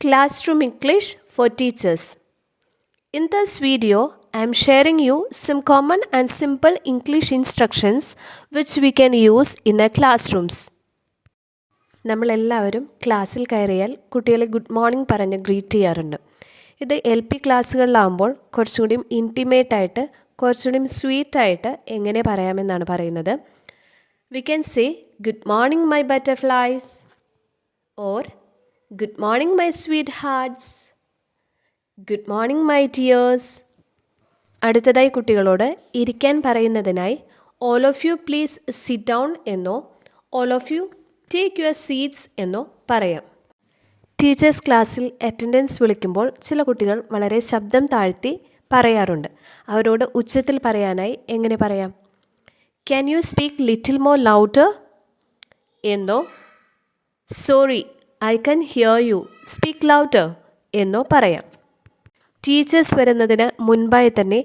Classroom English for Teachers. In this video, I am sharing you some common and simple English instructions which we can use in our classrooms. നമ്മളെല്ലാവരും ക്ലാസ്സിൽ കയറിയാൽ കുട്ടികളെ good morning പറഞ്ഞ് greet ചെയ്യാറുണ്ട്. ഇത് LP ക്ലാസ്സുകളിലാകുമ്പോൾ കുറച്ചുകൂടി ഇൻറ്റിമേറ്റായിട്ട് കുറച്ചുകൂടി സ്വീറ്റായിട്ട് എങ്ങനെ പറയാമെന്നാണ് പറയുന്നത്. We can say, good morning my butterflies, or good morning my sweethearts, good morning my dears. അടുത്തതായി കുട്ടികളോട് ഇരിക്കാൻ പറയുന്നതിനായി all of you please sit down എന്നോ all of you take your seats എന്നോ പറയാം. ടീച്ചേഴ്സ് ക്ലാസ്സിൽ അറ്റൻഡൻസ് വിളിക്കുമ്പോൾ ചില കുട്ടികൾ വളരെ ശബ്ദം താഴ്ത്തി പറയാറുണ്ട്. അവരോട് ഉച്ചത്തിൽ പറയാനായി എങ്ങനെ പറയാം? Can you speak little more louder? എന്നോ sorry I can hear you, speak louder എന്നോ പറയാം. ടീച്ചേഴ്സ് വരുന്നതിന് മുൻപായി തന്നെ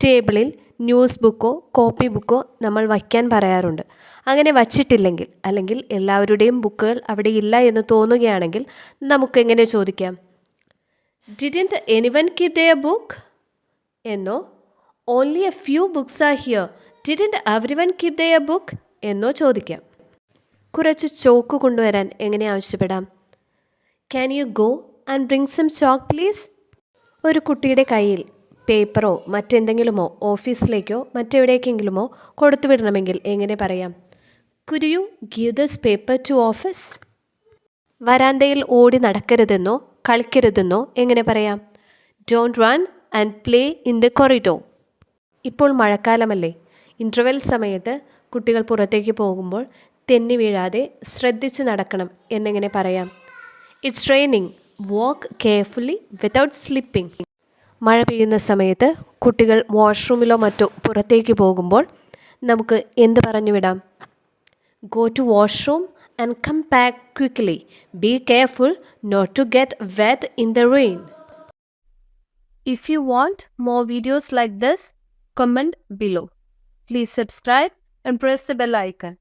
ടേബിളിൽ ന്യൂസ് ബുക്കോ കോപ്പി ബുക്കോ നമ്മൾ വയ്ക്കാൻ പറയാറുണ്ട്. അങ്ങനെ വച്ചിട്ടില്ലെങ്കിൽ അല്ലെങ്കിൽ എല്ലാവരുടെയും ബുക്കുകൾ അവിടെ ഇല്ല എന്ന് തോന്നുകയാണെങ്കിൽ നമുക്കെങ്ങനെ ചോദിക്കാം? Didn't anyone keep their book? എന്നോ only a few books are here, didn't everyone keep their book? എന്നോ ചോദിക്കാം. കുറച്ച് ചോക്ക് കൊണ്ടുവരാൻ എങ്ങനെ ആവശ്യപ്പെടാം? Can you go and bring some chalk please? ഒരു കുട്ടിയുടെ കയ്യിൽ പേപ്പറോ മറ്റെന്തെങ്കിലുമോ ഓഫീസിലേക്കോ മറ്റെവിടേക്കെങ്കിലുമോ കൊടുത്തു വിടണമെങ്കിൽ എങ്ങനെ പറയാം? Could you give this paper to office? വരാന്തയിൽ ഓടി നടക്കരുതെന്നോ കളിക്കരുതെന്നോ എങ്ങനെ പറയാം? Don't run and play in the corridor. ഇപ്പോൾ മഴക്കാലമല്ലേ, ഇൻ്റർവെൽ സമയത്ത് കുട്ടികൾ പുറത്തേക്ക് പോകുമ്പോൾ തെന്നി വീഴാതെ ശ്രദ്ധിച്ച് നടക്കണം എന്നെങ്ങനെ പറയാം? It's raining, walk carefully without slipping. മഴ പെയ്യുന്ന സമയത്ത് കുട്ടികൾ വാഷ്റൂമിലോ മറ്റോ പുറത്തേക്ക് പോകുമ്പോൾ നമുക്ക് എന്ത് പറഞ്ഞു വിടാം? Go to washroom and come back quickly. Be careful not to get wet in the rain. If you want more videos like this, comment below. Please subscribe and press the bell icon.